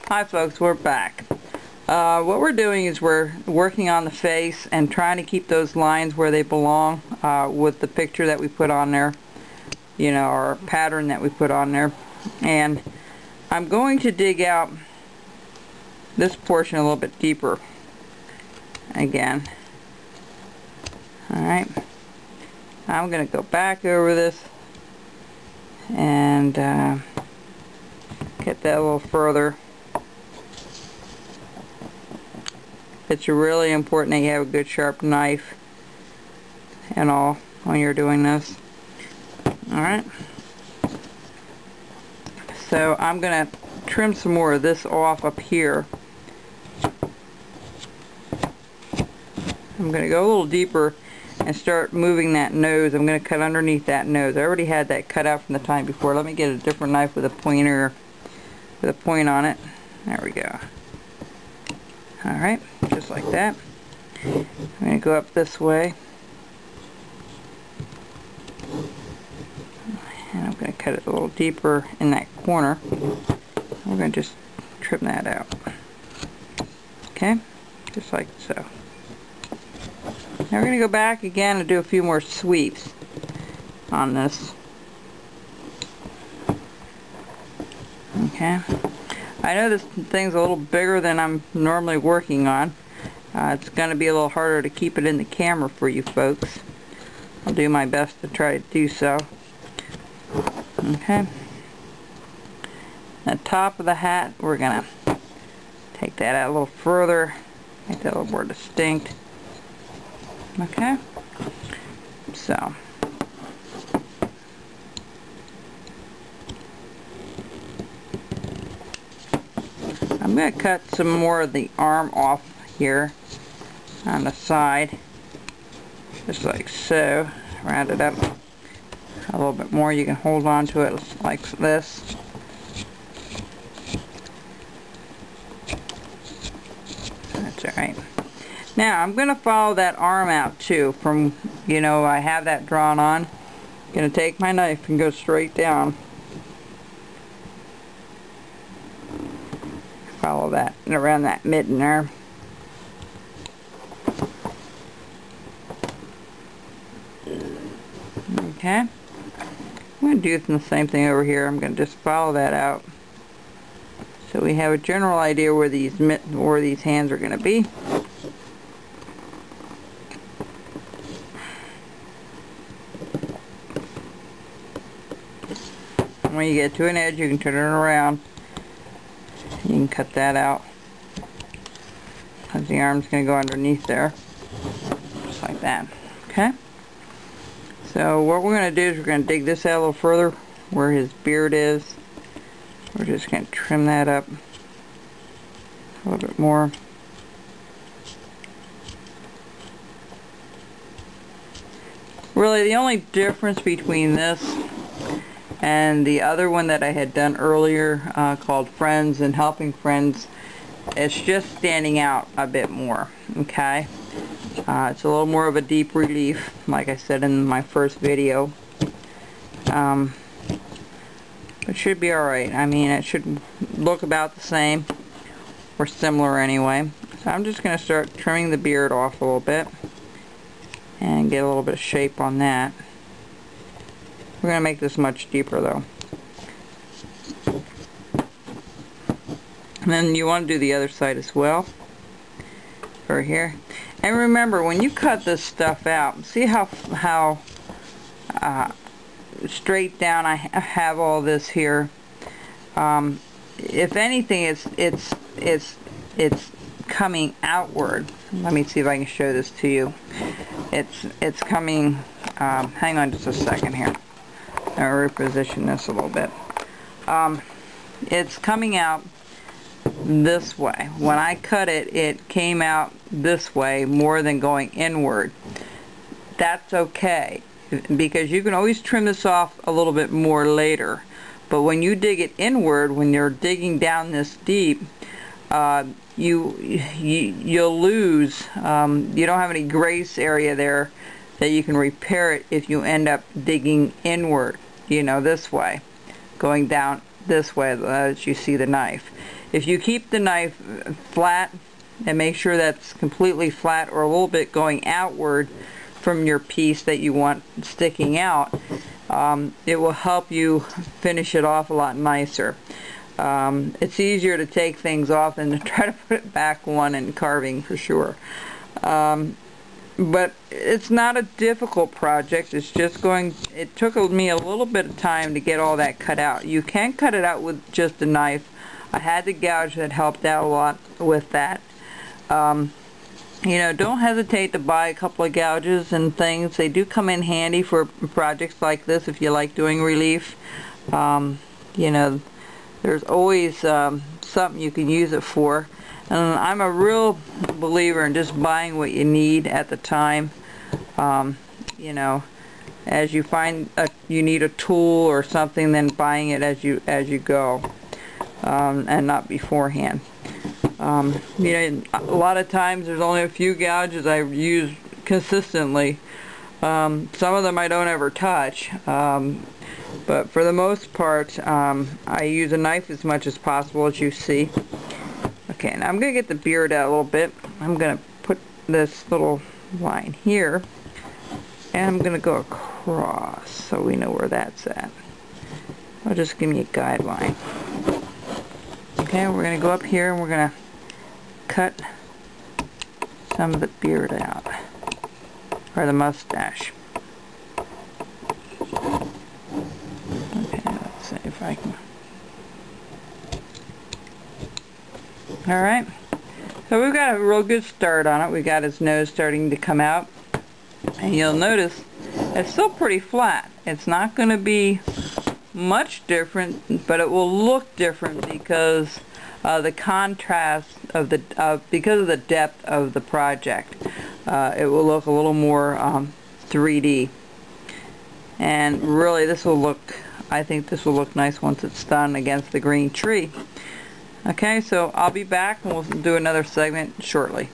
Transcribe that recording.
Hi folks, we're back. What we're doing is we're working on the face and trying to keep those lines where they belong with the picture that we put on there, you know, or pattern that we put on there. And I'm going to dig out this portion a little bit deeper again. Alright, I'm going to go back over this and get that a little further. It's really important that you have a good sharp knife and all when you're doing this. Alright, so I'm going to trim some more of this off up here. I'm going to go a little deeper and start moving that nose. I'm going to cut underneath that nose. I already had that cut out from the time before. Let me get a different knife with a pointer, with a point on it. There we go. Alright, just like that. I'm going to go up this way. And I'm going to cut it a little deeper in that corner. We're going to just trim that out. Okay, just like so. Now we're going to go back again and do a few more sweeps on this. Okay. I know this thing's a little bigger than I'm normally working on. It's going to be a little harder to keep it in the camera for you folks. I'll do my best to try to do so. Okay. The top of the hat, we're going to take that out a little further, make that a little more distinct. Okay. So. I'm going to cut some more of the arm off here on the side, just like so. Round it up a little bit more. You can hold on to it like this. That's alright. Now I'm going to follow that arm out too. From, you know, I have that drawn on. I'm going to take my knife and go straight down. Follow that and around that mitten there. Okay. I'm going to do the same thing over here. I'm going to just follow that out so we have a general idea where these hands are going to be. And when you get to an edge, you can turn it around. You can cut that out because the arm's going to go underneath there, just like that. Okay. So what we're going to do is we're going to dig this out a little further where his beard is. We're just going to trim that up a little bit more. Really, the only difference between this and the other one that I had done earlier called Friends and Helping Friends, it's just standing out a bit more. Okay, it's a little more of a deep relief, like I said in my first video. It should be alright. I mean, it should look about the same or similar anyway. So I'm just going to start trimming the beard off a little bit and get a little bit of shape on that. We're going to make this much deeper though. And then you want to do the other side as well. Over here. And remember, when you cut this stuff out, see how straight down I have all this here. If anything, it's coming outward. Let me see if I can show this to you. It's coming. Hang on just a second here. I'll reposition this a little bit. It's coming out this way. When I cut it, it came out this way more than going inward. That's okay, because you can always trim this off a little bit more later. But when you dig it inward, when you're digging down this deep, you'll lose. You don't have any grace area there that you can repair it if you end up digging inward, you know, this way, going down this way as you see the knife. If you keep the knife flat and make sure that's completely flat or a little bit going outward from your piece that you want sticking out, it will help you finish it off a lot nicer. It's easier to take things off than to try to put it back on in carving, for sure. But it's not a difficult project. It's just it took me a little bit of time to get all that cut out. You can cut it out with just a knife. I had the gouge that helped out a lot with that. You know, don't hesitate to buy a couple of gouges and things. They do come in handy for projects like this if you like doing relief. You know, there's always something you can use it for. And I'm a real believer in just buying what you need at the time. You know, as you find you need a tool or something, then buying it as you go, and not beforehand. You know, a lot of times there's only a few gouges I use consistently. Some of them I don't ever touch, but for the most part I use a knife as much as possible, as you see. Okay, now I'm going to get the beard out a little bit. I'm going to put this little line here, and I'm going to go across so we know where that's at. I'll just give me a guideline. Okay, we're going to go up here and we're going to cut some of the beard out, or the mustache. Okay, let's see if I can. Alright, so we've got a real good start on it. We got his nose starting to come out, and you'll notice it's still pretty flat. It's not going to be much different, but it will look different because the contrast of because of the depth of the project. It will look a little more 3D, and really I think this will look nice once it's done against the green tree. Okay, so I'll be back and we'll do another segment shortly.